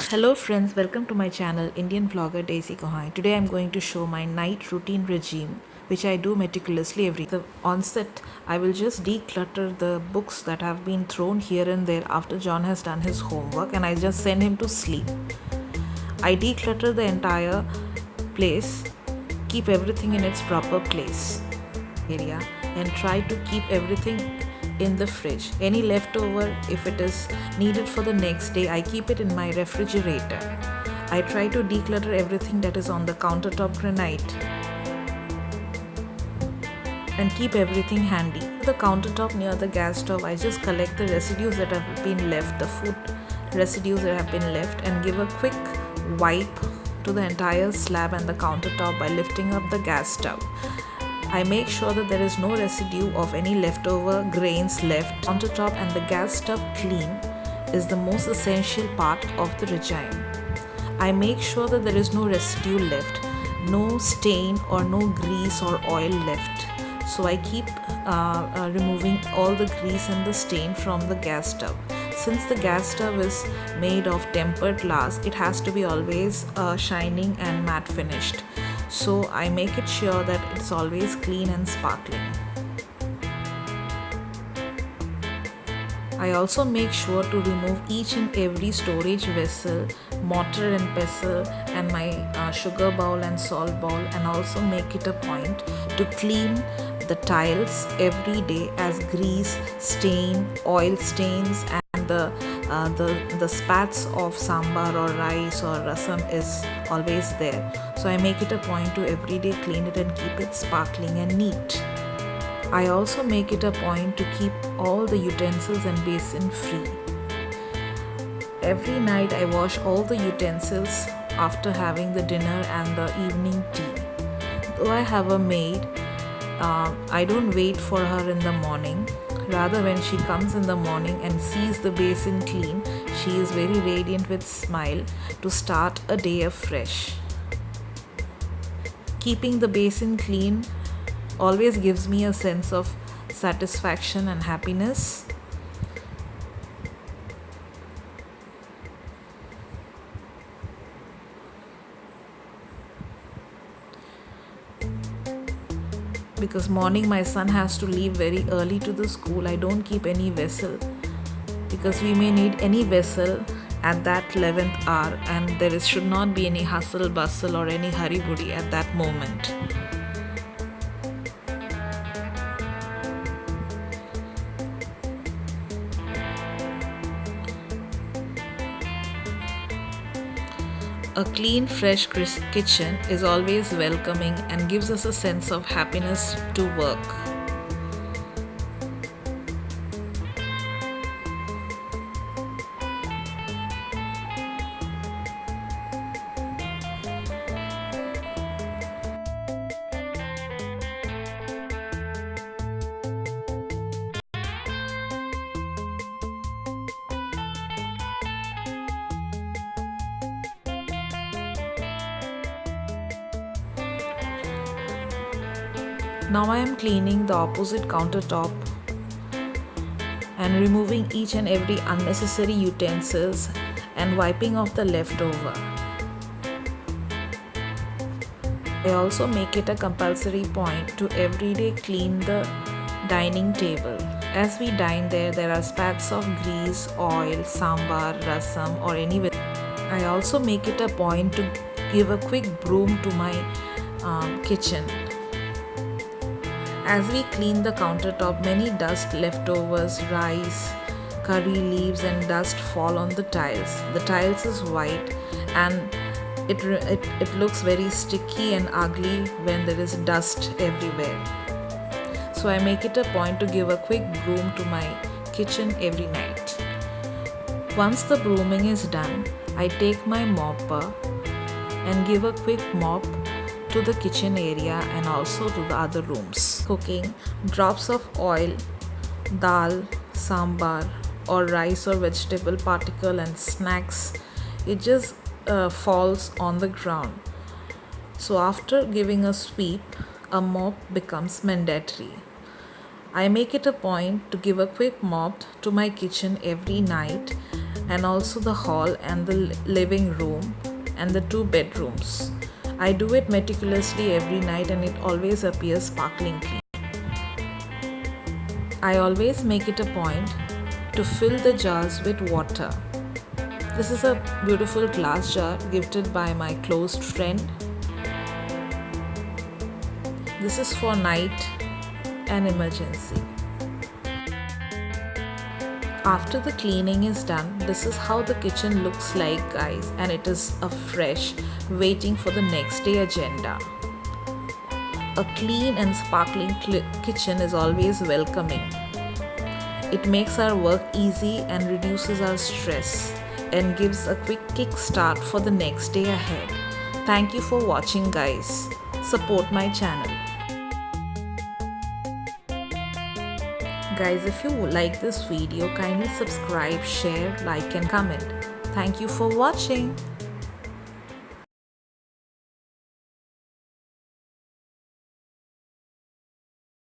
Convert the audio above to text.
Hello friends, welcome to my channel Indian vlogger Daisy Kohai. Today I'm going to show my night routine regime which I do meticulously every the onset. I will just declutter the books that have been thrown here and there after John has done his homework and I just send him to sleep. I declutter the entire place, keep everything in its proper place area and try to keep everything in the fridge. Any leftover, if it is needed for the next day, I keep it in my refrigerator. I try to declutter everything that is on the countertop granite and keep everything handy. The countertop near the gas stove, I just collect the residues that have been left, the food residues that have been left, and give a quick wipe to the entire slab and the countertop by lifting up the gas stove. I make sure that there is no residue of any leftover grains left. Countertop and the gas stove clean is the most essential part of the regime. I make sure that there is no residue left, no stain or no grease or oil left. So I keep removing all the grease and the stain from the gas stove. Since the gas stove is made of tempered glass, it has to be always shining and matte finished. So I make it sure that it's always clean and sparkling. I also make sure to remove each and every storage vessel, mortar and pestle, and my sugar bowl and salt bowl, and also make it a point to clean the tiles every day, as grease, stain, oil stains, and the spats of sambar or rice or rasam is always there. So I make it a point to every day clean it and keep it sparkling and neat. I also make it a point to keep all the utensils and basin free. Every night I wash all the utensils after having the dinner and the evening tea. Though I have a maid, I don't wait for her in the morning. Rather, when she comes in the morning and sees the basin clean, she is very radiant with smile to start a day afresh. Keeping the basin clean always gives me a sense of satisfaction and happiness. Because morning my son has to leave very early to the school, I don't keep any vessel because we may need any vessel at that 11th hour and should not be any hustle bustle or any hurry burry at that moment. A clean, fresh kitchen is always welcoming and gives us a sense of happiness to work. Now I am cleaning the opposite countertop and removing each and every unnecessary utensils and wiping off the leftover. I also make it a compulsory point to everyday clean the dining table. As we dine there are spats of grease, oil, sambar, rasam or any. I also make it a point to give a quick broom to my kitchen. As we clean the countertop, many dust leftovers, rice, curry leaves and dust fall on the tiles. The tiles is white and it looks very sticky and ugly when there is dust everywhere. So I make it a point to give a quick broom to my kitchen every night. Once the brooming is done, I take my mopper and give a quick mop to the kitchen area and also to the other rooms. Cooking, drops of oil, dal, sambar or rice or vegetable particle and snacks, it just falls on the ground. So after giving a sweep, a mop becomes mandatory. I make it a point to give a quick mop to my kitchen every night and also the hall and the living room and the 2 bedrooms. I do it meticulously every night and it always appears sparkling clean. I always make it a point to fill the jars with water. This is a beautiful glass jar gifted by my close friend. This is for night and emergency. After the cleaning is done, this is how the kitchen looks like, guys, and it is a fresh, waiting for the next day agenda. A clean and sparkling kitchen is always welcoming. It makes our work easy and reduces our stress and gives a quick kickstart for the next day ahead. Thank you for watching, guys. Support my channel. Guys, if you like this video, kindly subscribe, share, like and comment. Thank you for watching.